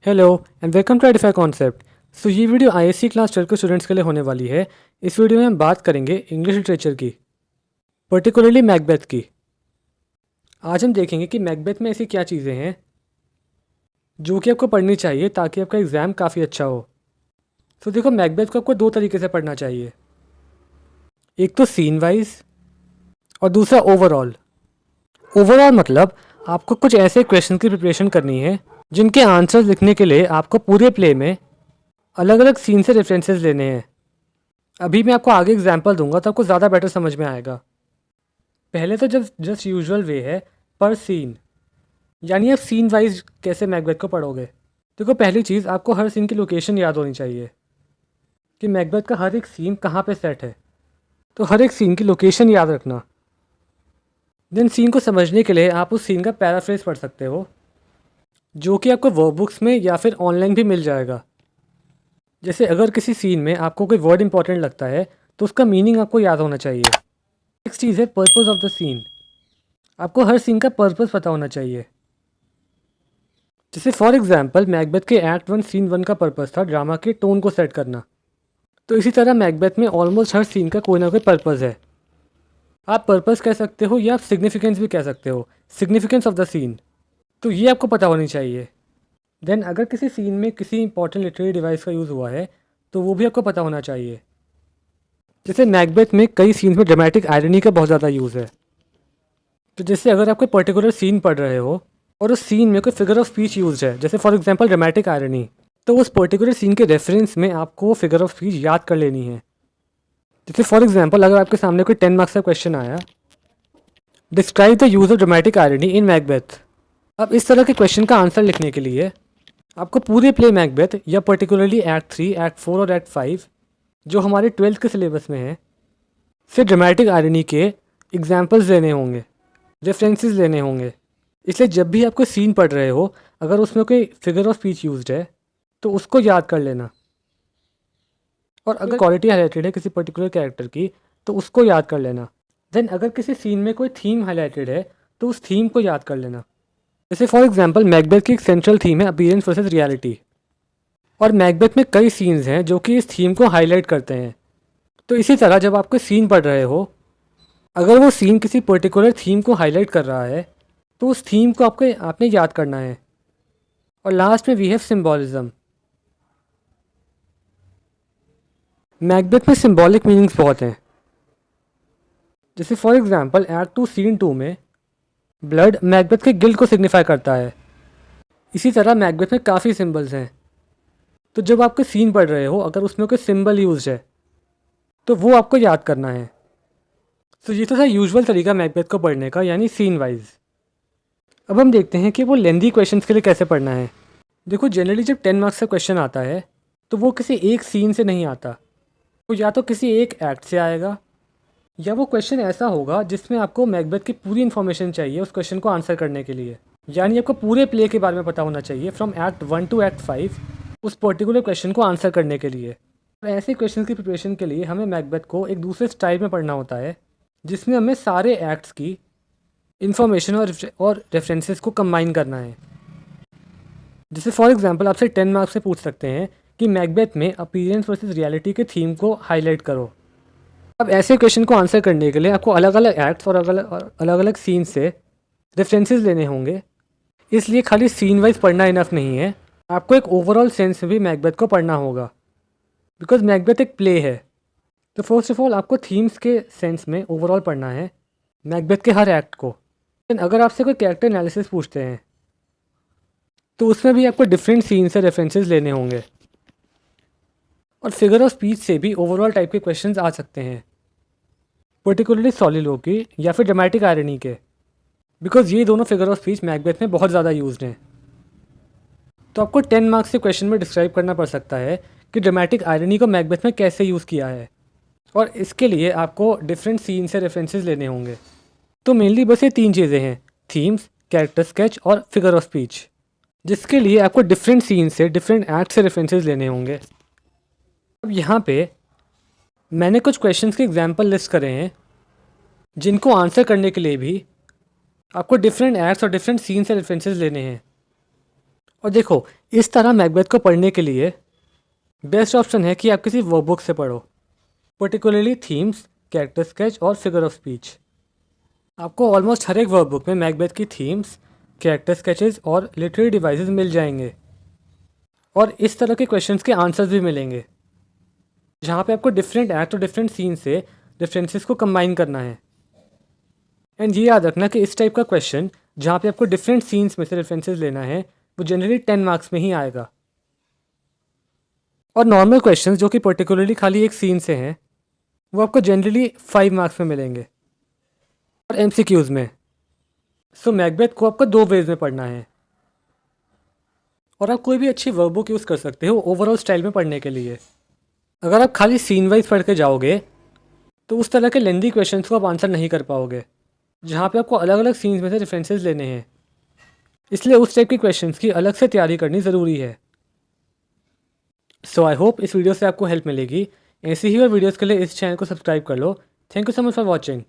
Hello and welcome to Edify Concept. So ये video ISC class 12 के students के लिए होने वाली है। इस वीडियो में हम बात करेंगे इंग्लिश लिटरेचर की, पर्टिकुलरली मैकबेथ की। आज हम देखेंगे कि मैकबेथ में ऐसी क्या चीज़ें हैं जो कि आपको पढ़नी चाहिए ताकि आपका एग्ज़ाम काफ़ी अच्छा हो। तो देखो, मैकबेथ को आपको दो तरीके से पढ़ना चाहिए, एक तो सीन वाइज और दूसरा ओवरऑल। ओवरऑल मतलब आपको कुछ ऐसे क्वेश्चन की प्रिपरेशन करनी है जिनके आंसर्स लिखने के लिए आपको पूरे प्ले में अलग अलग सीन से रेफरेंसेस लेने हैं। अभी मैं आपको आगे एग्जांपल दूंगा तो आपको ज़्यादा बेटर समझ में आएगा। पहले तो जस्ट यूजुअल वे है पर सीन, यानी आप सीन वाइज कैसे मैकबेथ को पढ़ोगे। देखो, पहली चीज़ आपको हर सीन की लोकेशन याद होनी चाहिए कि मैकबेथ का हर एक सीन कहाँ पे सेट है। तो हर एक सीन की लोकेशन याद रखना। देन सीन को समझने के लिए आप उस सीन का पैराफ्रेज पढ़ सकते हो, जो कि आपको वर्क बुक्स में या फिर ऑनलाइन भी मिल जाएगा। जैसे अगर किसी सीन में आपको कोई वर्ड इंपॉर्टेंट लगता है तो उसका मीनिंग आपको याद होना चाहिए। नेक्स्ट चीज़ है पर्पस ऑफ द सीन। आपको हर सीन का पर्पस पता होना चाहिए। जैसे फॉर एग्जांपल मैकबेथ के एक्ट 1 सीन 1 का पर्पस था ड्रामा के टोन को सेट करना। तो इसी तरह मैकबेथ में ऑलमोस्ट हर सीन का कोई ना कोई पर्पस है। आप पर्पस कह सकते हो या आप सिग्निफिकेंस भी कह सकते हो, सिग्निफिकेंस ऑफ द सीन। तो ये आपको पता होनी चाहिए। देन अगर किसी सीन में किसी इंपॉर्टेंट लिटरेरी डिवाइस का यूज़ हुआ है तो वो भी आपको पता होना चाहिए। जैसे मैकबेथ में कई सीन्स में ड्रामेटिक आयरनी का बहुत ज़्यादा यूज़ है। तो जैसे अगर आप कोई पर्टिकुलर सीन पढ़ रहे हो और उस सीन में कोई फिगर ऑफ स्पीच यूज है, जैसे फॉर एग्जांपल ड्रामेटिक आयरनी, तो उस पर्टिकुलर सीन के रेफरेंस में आपको वो फिगर ऑफ स्पीच याद कर लेनी है। जैसे फॉर एग्जांपल अगर आपके सामने कोई 10 मार्क्स का क्वेश्चन आया, describe the use of dramatic irony in Macbeth. अब इस तरह के क्वेश्चन का आंसर लिखने के लिए आपको पूरे प्ले मैकबेथ या पर्टिकुलरली एक्ट 3, एक्ट 4 और एक्ट 5 जो हमारे 12th के सिलेबस में है से ड्रामेटिक आयरनी के एग्जाम्पल्स लेने होंगे, रेफरेंसेस लेने होंगे। इसलिए जब भी आप कोई सीन पढ़ रहे हो, अगर उसमें कोई फिगर ऑफ स्पीच यूज्ड है तो उसको याद कर लेना। और अगर क्वालिटी हाईलाइटेड है किसी पर्टिकुलर कैरेक्टर की तो उसको याद कर लेना। देन अगर किसी सीन में कोई थीम हाईलाइटेड है तो उस थीम को याद कर लेना। जैसे फॉर एग्जांपल मैकबेथ की एक सेंट्रल थीम है अपीयरेंस वर्सेस रियलिटी, और मैकबेथ में कई सीन्स हैं जो कि इस थीम को हाईलाइट करते हैं। तो इसी तरह जब आप कोई सीन पढ़ रहे हो, अगर वो सीन किसी पर्टिकुलर थीम को हाईलाइट कर रहा है तो उस थीम को आपने याद करना है। और लास्ट में वी हैव सिंबॉलिज्म। मैकबेथ में सिंबॉलिक मीनिंग्स बहुत हैं। जैसे फॉर एग्जांपल एक्ट 2 सीन 2 में ब्लड मैकबेथ के गिल्ट को सिग्निफाई करता है। इसी तरह मैकबेथ में काफ़ी सिंबल्स हैं। तो जब आप कोई सीन पढ़ रहे हो, अगर उसमें कोई सिंबल यूज है तो वो आपको याद करना है। तो ये तो था यूजुअल तरीका मैकबेथ को पढ़ने का, यानी सीन वाइज। अब हम देखते हैं कि वो लेंदी क्वेश्चंस के लिए कैसे पढ़ना है। देखो, जनरली जब 10 मार्क्स का क्वेश्चन आता है तो वो किसी एक सीन से नहीं आता, वो या तो किसी एक एक्ट से आएगा या वो क्वेश्चन ऐसा होगा जिसमें आपको मैकबेथ की पूरी इन्फॉर्मेशन चाहिए उस क्वेश्चन को आंसर करने के लिए। यानी आपको पूरे प्ले के बारे में पता होना चाहिए फ्रॉम एक्ट 1 टू एक्ट 5 उस पर्टिकुलर क्वेश्चन को आंसर करने के लिए। और ऐसे क्वेश्चन की प्रिपरेशन के लिए हमें मैकबेथ को एक दूसरे स्टाइल में पढ़ना होता है, जिसमें हमें सारे एक्ट्स की इन्फॉर्मेशन और रेफरेंसेस को कंबाइन करना है। जैसे फॉर एग्जांपल आपसे 10 मार्क्स से पूछ सकते हैं कि मैकबेथ में अपीयरेंस वर्सेस रियलिटी के थीम को हाईलाइट करो। अब ऐसे क्वेश्चन को आंसर करने के लिए आपको अलग अलग एक्ट्स और अलग अलग सीन से रेफरेंसेस लेने होंगे। इसलिए खाली सीन वाइज पढ़ना इनफ नहीं है, आपको एक ओवरऑल सेंस में भी मैकबेथ को पढ़ना होगा, बिकॉज मैकबेथ एक प्ले है। तो फर्स्ट ऑफ ऑल आपको थीम्स के सेंस में ओवरऑल पढ़ना है मैकबेथ के हर एक्ट को। अगर आपसे कोई कैरेक्टर एनालिसिस पूछते हैं तो उसमें भी आपको डिफरेंट सीन से रेफरेंसेस लेने होंगे। और फिगर ऑफ स्पीच से भी ओवरऑल टाइप के क्वेश्चंस आ सकते हैं, पर्टिकुलरली सॉलिलोक्वी या फिर ड्रामेटिक आयरनी के, बिकॉज ये दोनों फिगर ऑफ स्पीच मैकबेथ में बहुत ज़्यादा यूज्ड हैं। तो आपको 10 मार्क्स के क्वेश्चन में डिस्क्राइब करना पड़ सकता है कि ड्रामेटिक आयरनी को मैकबेथ में कैसे यूज़ किया है, और इसके लिए आपको डिफरेंट सीन से रेफरेंसेस लेने होंगे। तो मेनली बस ये 3 चीज़ें हैं, थीम्स, कैरेक्टर स्केच और फिगर ऑफ स्पीच, जिसके लिए आपको डिफरेंट सीन से डिफरेंट एक्ट से रेफरेंसेस लेने होंगे। अब यहाँ पे मैंने कुछ क्वेश्चंस के एग्जांपल लिस्ट करे हैं जिनको आंसर करने के लिए भी आपको डिफरेंट एक्ट्स और डिफरेंट सीन से रेफरेंसेस लेने हैं। और देखो, इस तरह मैकबेथ को पढ़ने के लिए बेस्ट ऑप्शन है कि आप किसी वर्कबुक से पढ़ो, पर्टिकुलरली थीम्स, कैरेक्टर स्केच और फिगर ऑफ स्पीच। आपको ऑलमोस्ट हर एक वर्कबुक में मैकबेथ की थीम्स, कैरेक्टर स्केचेस और लिटरेरी डिवाइसेस मिल जाएंगे और इस तरह के क्वेश्चंस के आंसर्स भी मिलेंगे, जहाँ पे आपको डिफरेंट एक्ट और डिफरेंट सीन से रेफरेंसेस को कंबाइन करना है। एंड ये याद रखना कि इस टाइप का क्वेश्चन जहाँ पे आपको डिफरेंट सीन्स में से रेफरेंसेस लेना है वो जनरली 10 मार्क्स में ही आएगा। और नॉर्मल क्वेश्चंस जो कि पर्टिकुलरली खाली एक सीन से हैं वो आपको जनरली 5 मार्क्स में मिलेंगे। और एमसीक्यूज में सो मैकबेथ को आपको 2 वेज में पढ़ना है और आप कोई भी अच्छी वर्कबुक यूज़ कर सकते हो ओवरऑल स्टाइल में पढ़ने के लिए। अगर आप खाली सीन वाइज पढ़ के जाओगे तो उस तरह के लेंदी क्वेश्चंस को आप आंसर नहीं कर पाओगे, जहाँ पे आपको अलग अलग सीन्स में से रेफरेंसेस लेने हैं। इसलिए उस टाइप के क्वेश्चंस की अलग से तैयारी करनी ज़रूरी है। सो आई होप इस वीडियो से आपको हेल्प मिलेगी। ऐसी ही और वीडियोज़ के लिए इस चैनल को सब्सक्राइब कर लो। Thank you so much for watching.